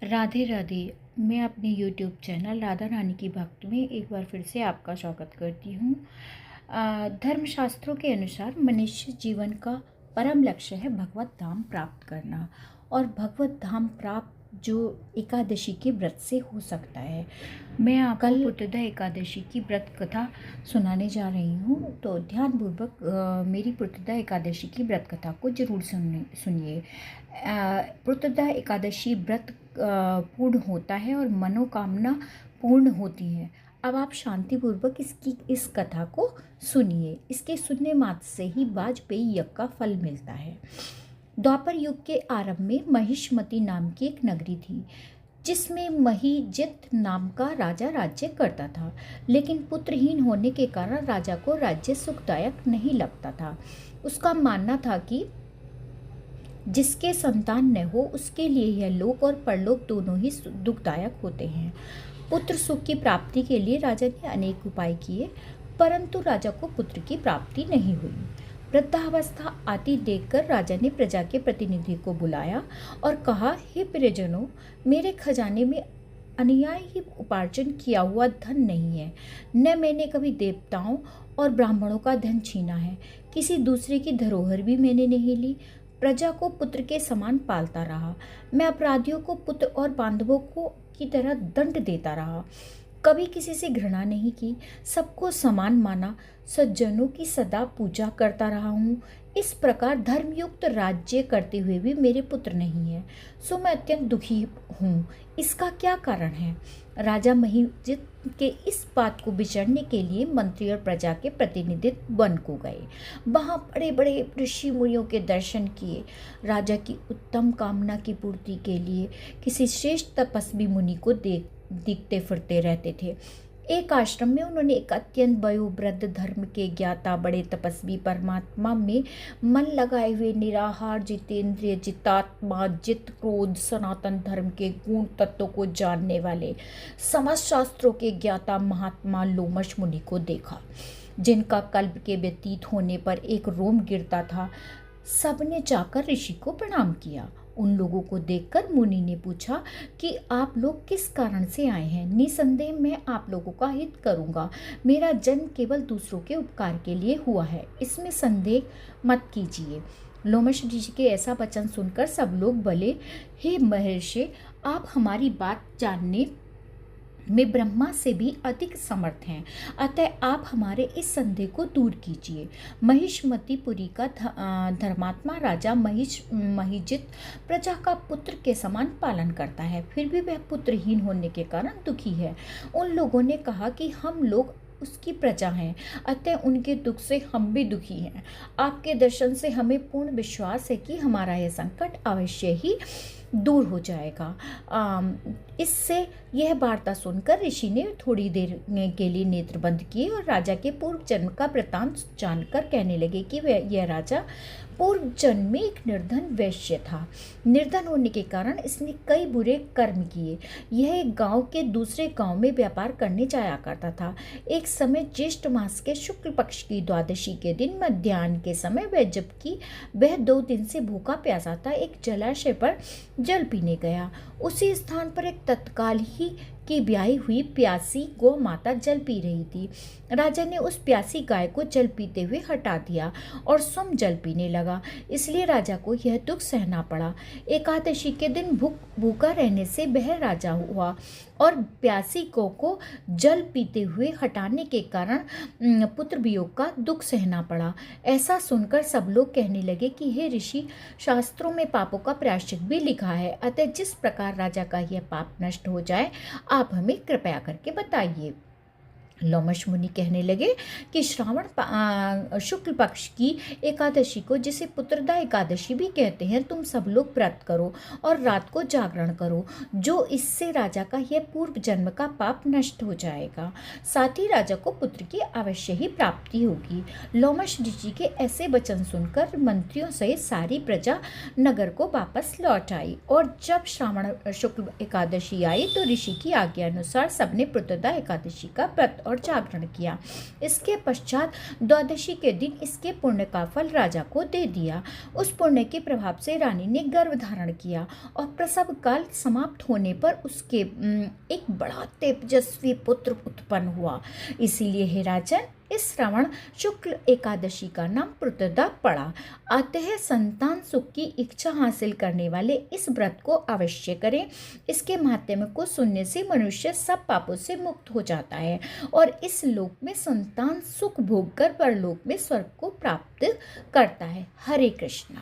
राधे राधे। मैं अपने YouTube channel Radha Rani की भक्त में एक बार फिर से आपका स्वागत करती हूँ। धर्मशास्त्रों के अनुसार मनुष्य जीवन का परम लक्ष्य है भगवत धाम प्राप्त करना, और भगवत धाम प्राप्त जो एकादशी के व्रत से हो सकता है। मैं कल पुत्रदा एकादशी की व्रत कथा सुनाने जा रही हूँ, तो ध्यानपूर्वक मेरी पुत्रदा एकादशी की व्रत कथा को जरूर सुनिए। पुत्रदा एकादशी व्रत पूर्ण होता है और मनोकामना पूर्ण होती है। अब आप शांतिपूर्वक इस कथा को सुनिए। इसके सुनने मात्र से ही वाजपेयी यज्ञ का फल मिलता है। द्वापर युग के आरंभ में महिष्मती नाम की एक नगरी थी, जिसमें महिजित नाम का राजा राज्य करता था। लेकिन पुत्रहीन होने के कारण राजा को राज्य सुखदायक नहीं लगता था। उसका मानना था कि जिसके संतान न हो उसके लिए यह लोक और परलोक दोनों ही दुखदायक होते हैं। पुत्र सुख की प्राप्ति के लिए राजा ने अनेक उपाय किए, परंतु राजा को पुत्र की प्राप्ति नहीं हुई। वृद्धावस्था आती देखकर राजा ने प्रजा के प्रतिनिधि को बुलाया और कहा, हे प्रजनों, मेरे खजाने में अन्याय ही उपार्जन किया हुआ धन नहीं है। न मैंने कभी देवताओं और ब्राह्मणों का धन छीना है, किसी दूसरे की धरोहर भी मैंने नहीं ली। प्रजा को पुत्र के समान पालता रहा। मैं अपराधियों को पुत्र और बांधवों को की तरह दंड देता रहा। कभी किसी से घृणा नहीं की, सबको समान माना, सज्जनों की सदा पूजा करता रहा हूँ। इस प्रकार धर्मयुक्त राज्य करते हुए भी मेरे पुत्र नहीं है, सो मैं अत्यंत दुखी हूँ। इसका क्या कारण है? राजा महिजित के इस बात को विचारने के लिए मंत्री और प्रजा के प्रतिनिधि वन को गए। वहाँ बड़े बड़े ऋषि मुनियों के दर्शन किए। राजा की उत्तम कामना की पूर्ति के लिए किसी श्रेष्ठ तपस्वी मुनि को दिखते फिरते रहते थे। एक आश्रम में उन्होंने एक अत्यंत वयोवृद्ध धर्म के ज्ञाता बड़े तपस्वी परमात्मा में मन लगाए हुए निराहार जितेंद्रिय जितात्मा जित क्रोध सनातन धर्म के गुण तत्वों को जानने वाले समस्त शास्त्रों के ज्ञाता महात्मा लोमश मुनि को देखा, जिनका कल्प के व्यतीत होने पर एक रोम गिरता था। सबने जाकर ऋषि को प्रणाम किया। उन लोगों को देखकर मुनि ने पूछा कि आप लोग किस कारण से आए हैं। निसंदेह मैं आप लोगों का हित करूंगा। मेरा जन्म केवल दूसरों के उपकार के लिए हुआ है, इसमें संदेह मत कीजिए। लोमश ऋषि के ऐसा वचन सुनकर सब लोग बोले, हे महर्षि, आप हमारी बात जानने में ब्रह्मा से भी अधिक समर्थ हैं, अतः आप हमारे इस संदेह को दूर कीजिए। महिष्मतीपुरी का धर्मात्मा राजा महिजित प्रजा का पुत्र के समान पालन करता है, फिर भी वह पुत्रहीन होने के कारण दुखी है। उन लोगों ने कहा कि हम लोग उसकी प्रजा हैं, अतः उनके दुख से हम भी दुखी हैं। आपके दर्शन से हमें पूर्ण विश्वास है कि हमारा यह संकट अवश्य ही दूर हो जाएगा। इससे यह वार्ता सुनकर ऋषि ने थोड़ी देर के लिए नेत्र बंद किए और राजा के पूर्व जन्म का वृतांत जानकर कहने लगे कि यह राजा पूर्व जन्म में एक निर्धन वैश्य था। निर्धन होने के कारण इसने कई बुरे कर्म किए। यह एक गांव के दूसरे गांव में व्यापार करने जाया करता था। एक समय ज्येष्ठ मास के शुक्ल पक्ष की द्वादशी के दिन मध्याह्न के समय जबकि वह 2 दिन से भूखा प्यासा था, एक जलाशय पर जल पीने गया। उसी स्थान पर एक तत्काल ही की ब्याही हुई प्यासी गौ माता जल पी रही थी। राजा ने उस प्यासी गाय को जल पीते हुए हटा दिया और स्वयं जल पीने लगा, इसलिए राजा को यह दुख सहना पड़ा। एकादशी के दिन भूखा रहने से वह राजा हुआ और प्यासी गौ को जल पीते हुए हटाने के कारण पुत्र वियोग का दुख सहना पड़ा। ऐसा सुनकर सब लोग कहने लगे कि हे ऋषि, शास्त्रों में पापों का प्रायश्चित भी लिखा है, अतः जिस प्रकार राजा का यह पाप नष्ट हो जाए आप हमें कृपया करके बताइए। लोमश मुनि कहने लगे कि श्रावण शुक्ल पक्ष की एकादशी को, जिसे पुत्रदा एकादशी भी कहते हैं, तुम सब लोग व्रत करो और रात को जागरण करो, जो इससे राजा का यह पूर्व जन्म का पाप नष्ट हो जाएगा। साथ ही राजा को पुत्र की अवश्य ही प्राप्ति होगी। लोमश ऋषि के ऐसे वचन सुनकर मंत्रियों सहित सारी प्रजा नगर को वापस लौट आई, और जब श्रावण शुक्ल एकादशी आई तो ऋषि की आज्ञा अनुसार सबने पुत्रदा एकादशी का व्रत और जागरण किया। इसके पश्चात द्वादशी के दिन इसके पुण्य का फल राजा को दे दिया। उस पुण्य के प्रभाव से रानी ने गर्भ धारण किया और प्रसव काल समाप्त होने पर उसके एक बड़ा तेजस्वी पुत्र उत्पन्न हुआ। इसीलिए हे राजन, इस श्रावण शुक्ल एकादशी का नाम पुत्रदा पड़ा। अतः संतान सुख की इच्छा हासिल करने वाले इस व्रत को अवश्य करें। इसके महात्म्य को सुनने से मनुष्य सब पापों से मुक्त हो जाता है और इस लोक में संतान सुख भोग कर परलोक में स्वर्ग को प्राप्त करता है। हरे कृष्णा।